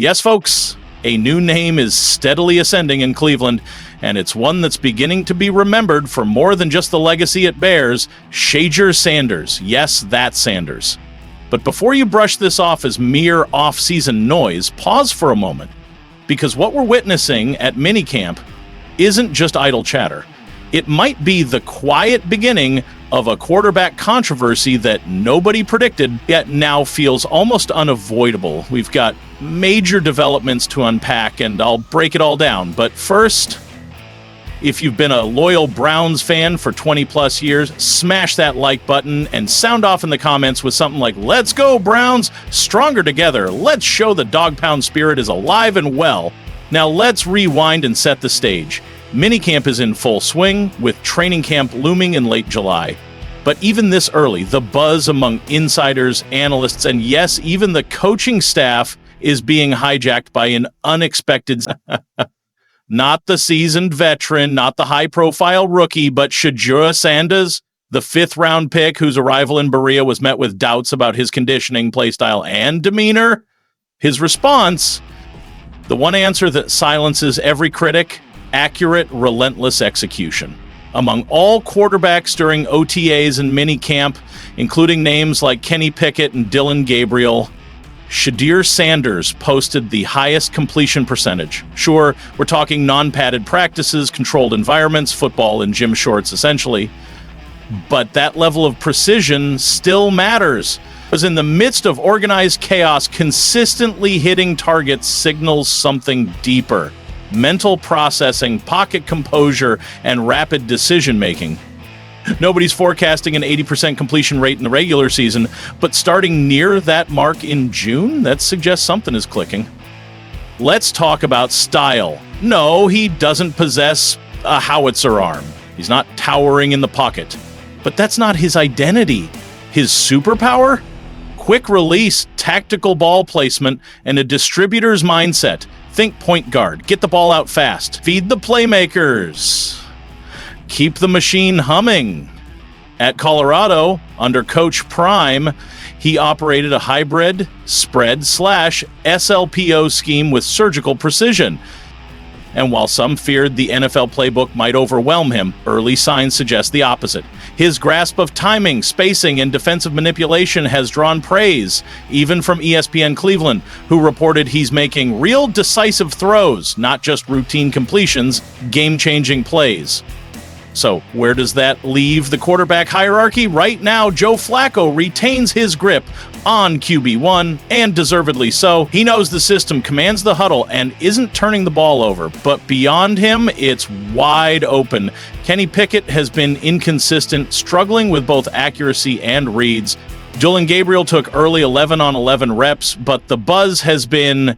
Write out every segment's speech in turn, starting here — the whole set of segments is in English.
Yes, folks, a new name is steadily ascending in Cleveland, and it's one that's beginning to be remembered for more than just the legacy it bears, Shedeur Sanders. Yes, that Sanders. But before you brush this off as mere off-season noise, pause for a moment, because what we're witnessing at minicamp isn't just idle chatter. It might be the quiet beginning of a quarterback controversy that nobody predicted, yet now feels almost unavoidable. We've got major developments to unpack, and I'll break it all down. But first, if you've been a loyal Browns fan for 20-plus years, smash that like button and sound off in the comments with something like, "Let's go, Browns! Stronger together! Let's show the dog pound spirit is alive and well." Now let's rewind and set the stage. Minicamp is in full swing, with training camp looming in late July. But even this early, the buzz among insiders, analysts, and yes, even the coaching staff is being hijacked by an unexpected... Not the seasoned veteran, not the high-profile rookie, but Shedeur Sanders, the fifth-round pick whose arrival in Berea was met with doubts about his conditioning, playstyle, and demeanor. His response, the one answer that silences every critic: accurate, relentless execution. Among all quarterbacks during OTAs and minicamp, including names like Kenny Pickett and Gabriel, Shedeur Sanders posted the highest completion percentage. Sure, we're talking non-padded practices, controlled environments, football in gym shorts, essentially. But that level of precision still matters, because in the midst of organized chaos, consistently hitting targets signals something deeper. Mental processing, pocket composure, and rapid decision-making. Nobody's forecasting an 80% completion rate in the regular season, but starting near that mark in June, that suggests something is clicking. Let's talk about style. No, he doesn't possess a howitzer arm. He's not towering in the pocket. But that's not his identity. His superpower? Quick release, tactical ball placement, and a distributor's mindset. Think point guard. Get the ball out fast. Feed the playmakers. Keep the machine humming. At Colorado, under Coach Prime, he operated a hybrid spread/SLPO scheme with surgical precision. And while some feared the NFL playbook might overwhelm him, early signs suggest the opposite. His grasp of timing, spacing, and defensive manipulation has drawn praise, even from ESPN Cleveland, who reported he's making real decisive throws, not just routine completions, game-changing plays. So where does that leave the quarterback hierarchy? Right now, Joe Flacco retains his grip on QB1, and deservedly so. He knows the system, commands the huddle, and isn't turning the ball over. But beyond him, it's wide open. Kenny Pickett has been inconsistent, struggling with both accuracy and reads. Gabriel took early 11-on-11 reps, but the buzz has been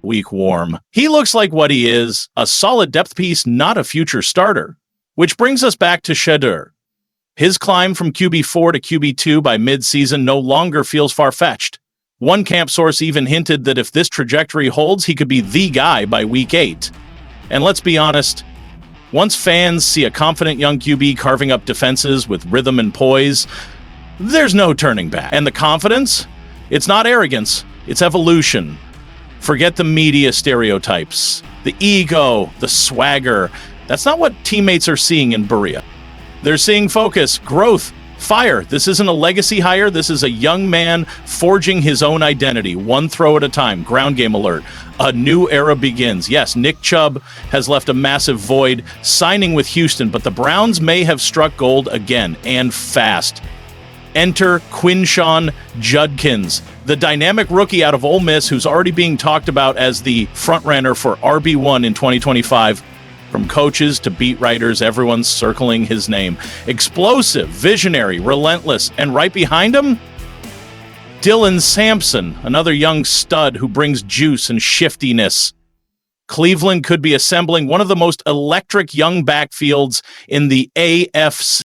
weak warm. He looks like what he is, a solid depth piece, not a future starter. Which brings us back to Shedeur. His climb from QB4 to QB2 by midseason no longer feels far-fetched. One camp source even hinted that if this trajectory holds, he could be the guy by week 8. And let's be honest, once fans see a confident young QB carving up defenses with rhythm and poise, there's no turning back. And the confidence? It's not arrogance, it's evolution. Forget the media stereotypes, the ego, the swagger. That's not what teammates are seeing in Berea. They're seeing focus, growth, fire. This isn't a legacy hire. This is a young man forging his own identity, one throw at a time. Ground game alert. A new era begins. Yes, Nick Chubb has left a massive void, signing with Houston, but the Browns may have struck gold again, and fast. Enter Quinshon Judkins, the dynamic rookie out of Ole Miss who's already being talked about as the frontrunner for RB1 in 2025. From coaches to beat writers, everyone's circling his name. Explosive, visionary, relentless, and right behind him, Dylan Sampson, another young stud who brings juice and shiftiness. Cleveland could be assembling one of the most electric young backfields in the AFC.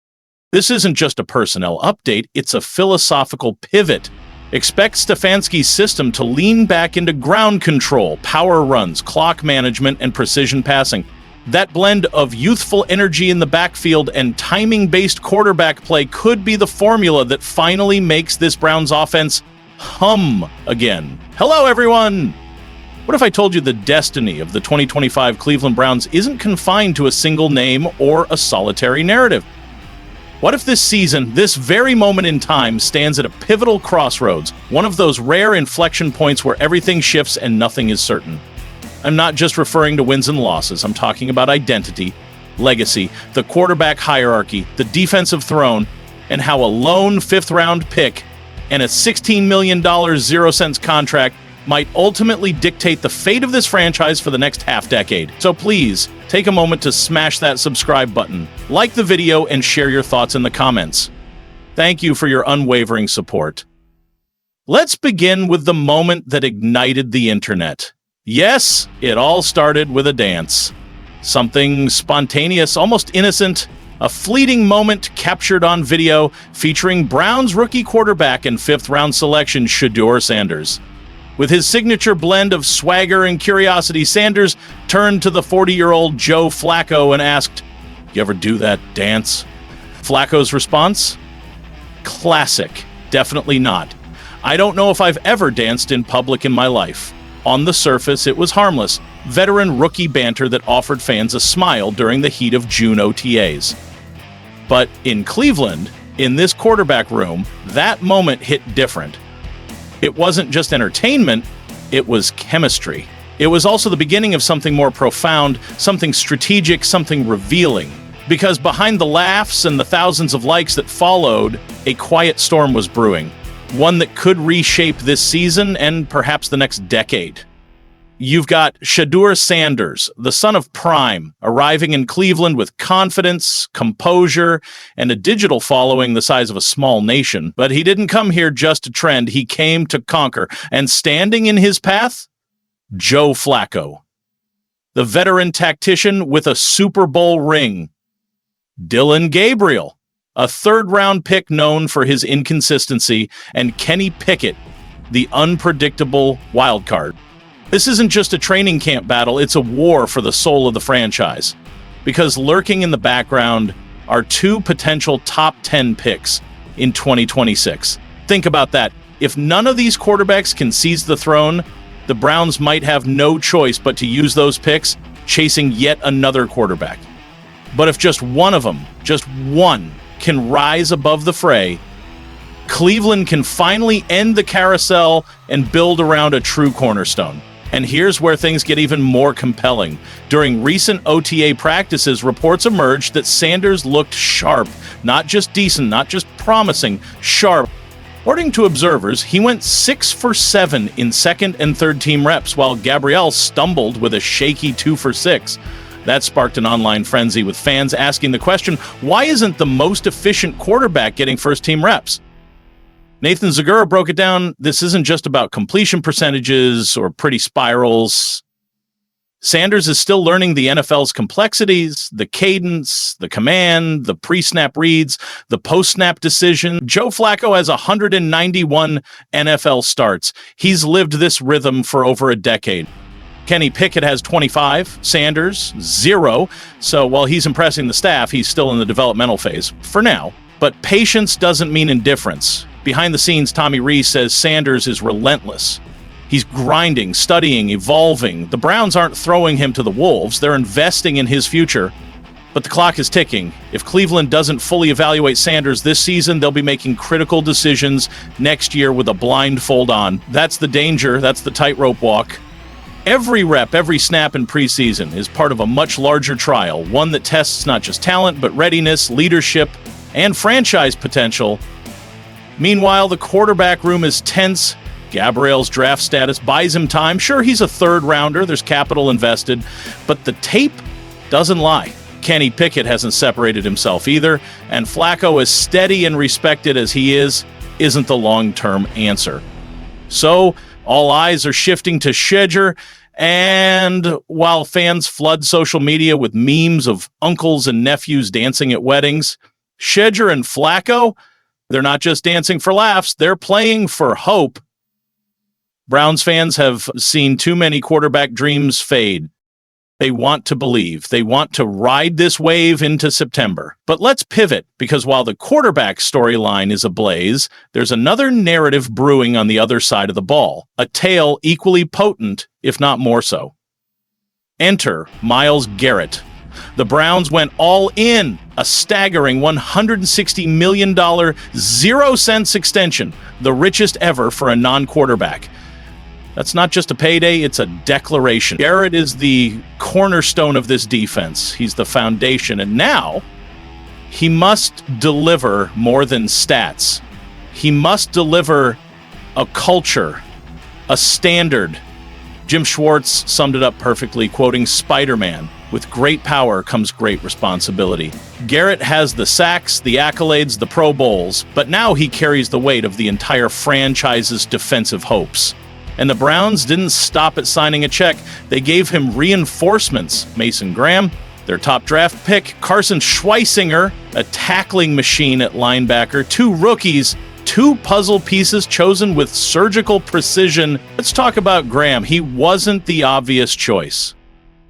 This isn't just a personnel update, it's a philosophical pivot. Expect Stefanski's system to lean back into ground control, power runs, clock management, and precision passing. That blend of youthful energy in the backfield and timing-based quarterback play could be the formula that finally makes this Browns offense hum again. Hello, everyone! What if I told you the destiny of the 2025 Cleveland Browns isn't confined to a single name or a solitary narrative? What if this season, this very moment in time, stands at a pivotal crossroads, one of those rare inflection points where everything shifts and nothing is certain? I'm not just referring to wins and losses. I'm talking about identity, legacy, the quarterback hierarchy, the defensive throne, and how a lone fifth-round pick and a $16 million zero-cents contract might ultimately dictate the fate of this franchise for the next half-decade. So please, take a moment to smash that subscribe button, like the video, and share your thoughts in the comments. Thank you for your unwavering support. Let's begin with the moment that ignited the internet. Yes, it all started with a dance. Something spontaneous, almost innocent, a fleeting moment captured on video featuring Browns rookie quarterback and fifth-round selection Shedeur Sanders. With his signature blend of swagger and curiosity, Sanders turned to the 40-year-old Joe Flacco and asked, "You ever do that dance?" Flacco's response? Classic. Definitely not. I don't know if I've ever danced in public in my life. On the surface, it was harmless, veteran rookie banter that offered fans a smile during the heat of June OTAs. But in Cleveland, in this quarterback room, that moment hit different. It wasn't just entertainment, it was chemistry. It was also the beginning of something more profound, something strategic, something revealing. Because behind the laughs and the thousands of likes that followed, a quiet storm was brewing. One that could reshape this season and perhaps the next decade. You've got Shedeur Sanders, the son of Prime, arriving in Cleveland with confidence, composure, and a digital following the size of a small nation. But he didn't come here just to trend, he came to conquer. And standing in his path? Joe Flacco, the veteran tactician with a Super Bowl ring. Gabriel, a third-round pick known for his inconsistency, and Kenny Pickett, the unpredictable wildcard. This isn't just a training camp battle, it's a war for the soul of the franchise. Because lurking in the background are two potential top 10 picks in 2026. Think about that. If none of these quarterbacks can seize the throne, the Browns might have no choice but to use those picks, chasing yet another quarterback. But if just one of them, just one, can rise above the fray, Cleveland can finally end the carousel and build around a true cornerstone. And here's where things get even more compelling. During recent OTA practices, reports emerged that Sanders looked sharp, not just decent, not just promising, sharp. According to observers, he went 6 for 7 in second and third team reps, while Gabriel stumbled with a shaky 2 for 6. That sparked an online frenzy, with fans asking the question, why isn't the most efficient quarterback getting first team reps? Nathan Zagura broke it down. This isn't just about completion percentages or pretty spirals. Sanders is still learning the NFL's complexities, the cadence, the command, the pre-snap reads, the post-snap decision. Joe Flacco has 191 NFL starts. He's lived this rhythm for over a decade. Kenny Pickett has 25, Sanders 0. So while he's impressing the staff, he's still in the developmental phase for now. But patience doesn't mean indifference. Behind the scenes, Tommy Rees says Sanders is relentless. He's grinding, studying, evolving. The Browns aren't throwing him to the wolves. They're investing in his future. But the clock is ticking. If Cleveland doesn't fully evaluate Sanders this season, they'll be making critical decisions next year with a blindfold on. That's the danger. That's the tightrope walk. Every rep, every snap in preseason is part of a much larger trial, one that tests not just talent, but readiness, leadership, and franchise potential. Meanwhile, the quarterback room is tense. Gabriel's draft status buys him time. Sure, he's a third-rounder. There's capital invested. But the tape doesn't lie. Kenny Pickett hasn't separated himself either. And Flacco, as steady and respected as he is, isn't the long-term answer. So, all eyes are shifting to Shedeur. And while fans flood social media with memes of uncles and nephews dancing at weddings, Shedeur and Flacco, they're not just dancing for laughs, they're playing for hope. Browns fans have seen too many quarterback dreams fade. They want to believe. They want to ride this wave into September. But let's pivot, because while the quarterback storyline is ablaze, there's another narrative brewing on the other side of the ball, a tale equally potent, if not more so. Enter Myles Garrett. The Browns went all in, a staggering $160 million, 0-cent extension, the richest ever for a non-quarterback. That's not just a payday, it's a declaration. Garrett is the cornerstone of this defense. He's the foundation, and now he must deliver more than stats. He must deliver a culture, a standard. Jim Schwartz summed it up perfectly, quoting Spider-Man, "With great power comes great responsibility." Garrett has the sacks, the accolades, the Pro Bowls, but now he carries the weight of the entire franchise's defensive hopes. And the Browns didn't stop at signing a check. They gave him reinforcements. Mason Graham, their top draft pick, Carson Schweisinger, a tackling machine at linebacker, 2 rookies, 2 puzzle pieces chosen with surgical precision. Let's talk about Graham. He wasn't the obvious choice.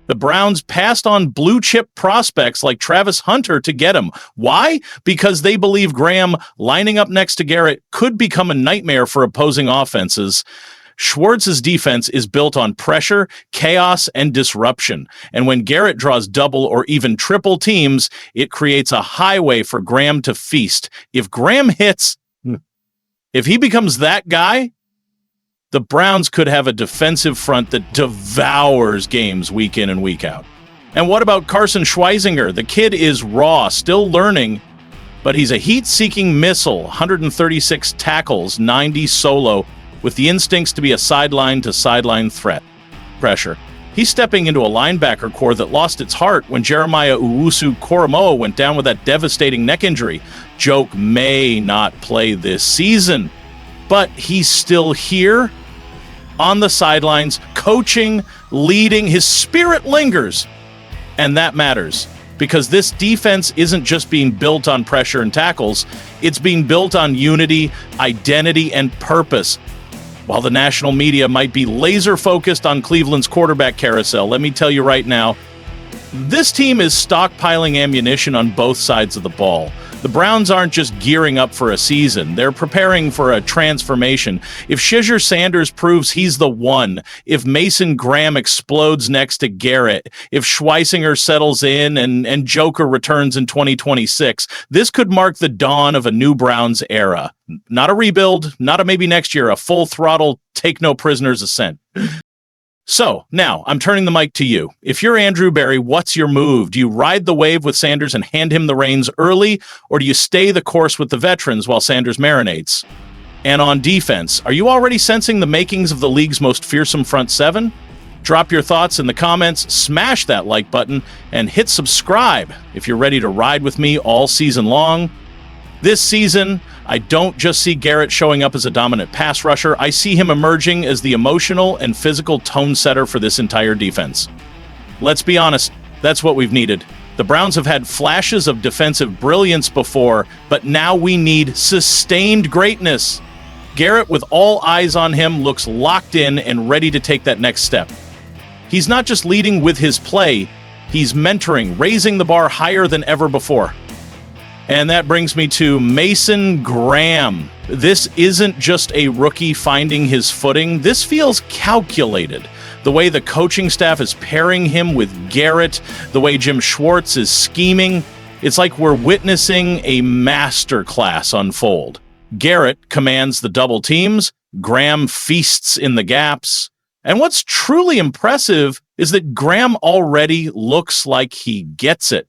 The Browns passed on blue-chip prospects like Travis Hunter to get him. Why? Because they believe Graham lining up next to Garrett could become a nightmare for opposing offenses. Schwartz's defense is built on pressure, chaos, and disruption. And when Garrett draws double or even triple teams, it creates a highway for Graham to feast. If Graham hits, if he becomes that guy, the Browns could have a defensive front that devours games week in and week out. And what about Carson Schweisinger? The kid is raw, still learning, but he's a heat-seeking missile, 136 tackles, 90 solo, with the instincts to be a sideline-to-sideline threat. Pressure. He's stepping into a linebacker core that lost its heart when Jeremiah Owusu-Koramoah went down with that devastating neck injury. Joke may not play this season, but he's still here, on the sidelines, coaching, leading. His spirit lingers, and that matters, because this defense isn't just being built on pressure and tackles, it's being built on unity, identity, and purpose. While the national media might be laser-focused on Cleveland's quarterback carousel, let me tell you right now, this team is stockpiling ammunition on both sides of the ball. The Browns aren't just gearing up for a season. They're preparing for a transformation. If Shedeur Sanders proves he's the one, if Mason Graham explodes next to Garrett, if Schweisinger settles in and Joker returns in 2026, this could mark the dawn of a new Browns era. Not a rebuild, not a maybe next year, a full-throttle, take-no-prisoners ascent. So, now, I'm turning the mic to you. If you're Andrew Berry, what's your move? Do you ride the wave with Sanders and hand him the reins early, or do you stay the course with the veterans while Sanders marinates? And on defense, are you already sensing the makings of the league's most fearsome front seven? Drop your thoughts in the comments, smash that like button, and hit subscribe if you're ready to ride with me all season long. This season, I don't just see Garrett showing up as a dominant pass rusher. I see him emerging as the emotional and physical tone setter for this entire defense. Let's be honest, that's what we've needed. The Browns have had flashes of defensive brilliance before, but now we need sustained greatness. Garrett, with all eyes on him, looks locked in and ready to take that next step. He's not just leading with his play, he's mentoring, raising the bar higher than ever before. And that brings me to Mason Graham. This isn't just a rookie finding his footing. This feels calculated. The way the coaching staff is pairing him with Garrett, the way Jim Schwartz is scheming, it's like we're witnessing a masterclass unfold. Garrett commands the double teams, Graham feasts in the gaps. And what's truly impressive is that Graham already looks like he gets it.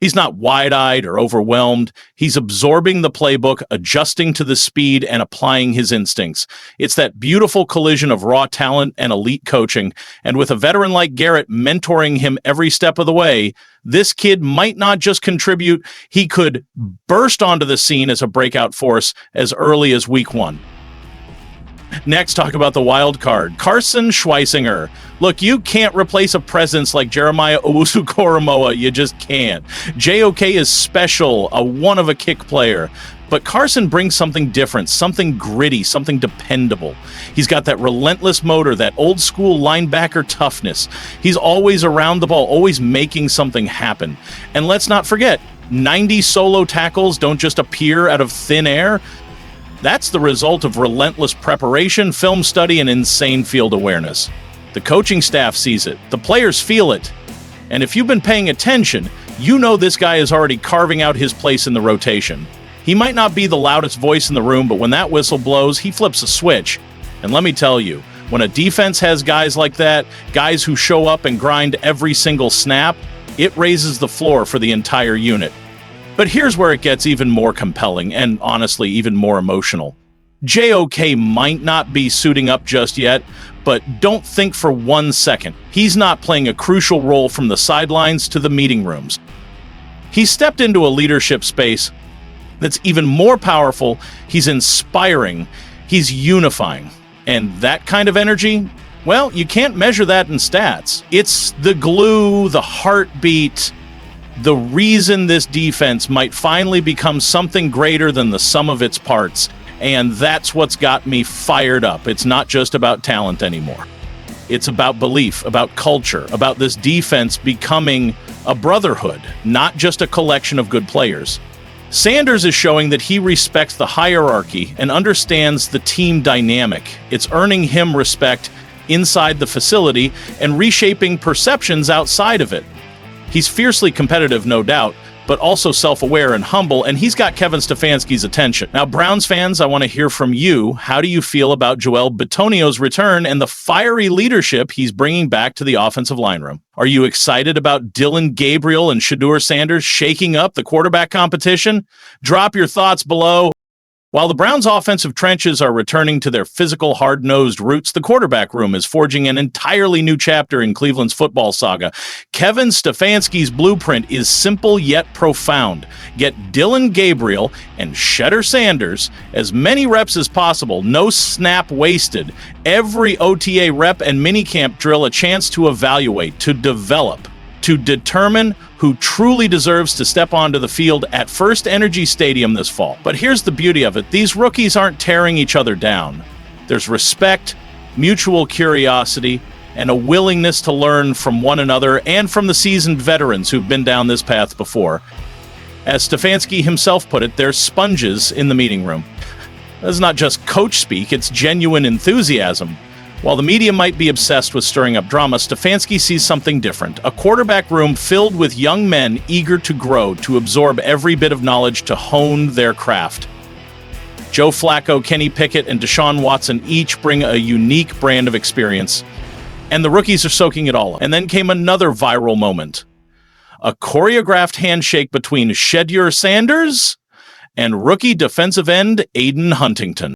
He's not wide-eyed or overwhelmed. He's absorbing the playbook, adjusting to the speed, and applying his instincts. It's that beautiful collision of raw talent and elite coaching. And with a veteran like Garrett mentoring him every step of the way, this kid might not just contribute, he could burst onto the scene as a breakout force as early as week 1. Next, talk about the wild card, Carson Schweisinger. Look, you can't replace a presence like Jeremiah Owusu-Koramoah. You just can't. JOK is special, a one-of-a-kick player. But Carson brings something different, something gritty, something dependable. He's got that relentless motor, that old school linebacker toughness. He's always around the ball, always making something happen. And let's not forget, 90 solo tackles don't just appear out of thin air. That's the result of relentless preparation, film study, and insane field awareness. The coaching staff sees it. The players feel it. And if you've been paying attention, you know this guy is already carving out his place in the rotation. He might not be the loudest voice in the room, but when that whistle blows, he flips a switch. And let me tell you, when a defense has guys like that, guys who show up and grind every single snap, it raises the floor for the entire unit. But here's where it gets even more compelling and, honestly, even more emotional. JOK might not be suiting up just yet, but don't think for 1 second. He's not playing a crucial role from the sidelines to the meeting rooms. He's stepped into a leadership space that's even more powerful. He's inspiring. He's unifying. And that kind of energy, well, you can't measure that in stats. It's the glue, the heartbeat, the reason this defense might finally become something greater than the sum of its parts. And that's what's got me fired up. It's not just about talent anymore. It's about belief, about culture, about this defense becoming a brotherhood, not just a collection of good players. Sanders is showing that he respects the hierarchy and understands the team dynamic. It's earning him respect inside the facility and reshaping perceptions outside of it. He's fiercely competitive, no doubt, but also self-aware and humble, and he's got Kevin Stefanski's attention. Now, Browns fans, I want to hear from you. How do you feel about Joel Bitonio's return and the fiery leadership he's bringing back to the offensive line room? Are you excited about Dillon Gabriel and Shedeur Sanders shaking up the quarterback competition? Drop your thoughts below. While the Browns' offensive trenches are returning to their physical, hard-nosed roots, the quarterback room is forging an entirely new chapter in Cleveland's football saga. Kevin Stefanski's blueprint is simple yet profound. Get Dillon Gabriel and Shedeur Sanders as many reps as possible, no snap wasted. Every OTA rep and minicamp drill a chance to evaluate, to develop, to determine who truly deserves to step onto the field at First Energy Stadium this fall. But here's the beauty of it. These rookies aren't tearing each other down. There's respect, mutual curiosity, and a willingness to learn from one another and from the seasoned veterans who've been down this path before. As Stefanski himself put it, they're sponges in the meeting room. That's not just coach speak, it's genuine enthusiasm. While the media might be obsessed with stirring up drama, Stefanski sees something different. A quarterback room filled with young men eager to grow, to absorb every bit of knowledge, to hone their craft. Joe Flacco, Kenny Pickett, and Deshaun Watson each bring a unique brand of experience, and the rookies are soaking it all up. And then came another viral moment. A choreographed handshake between Shedeur Sanders and rookie defensive end Aiden Huntington.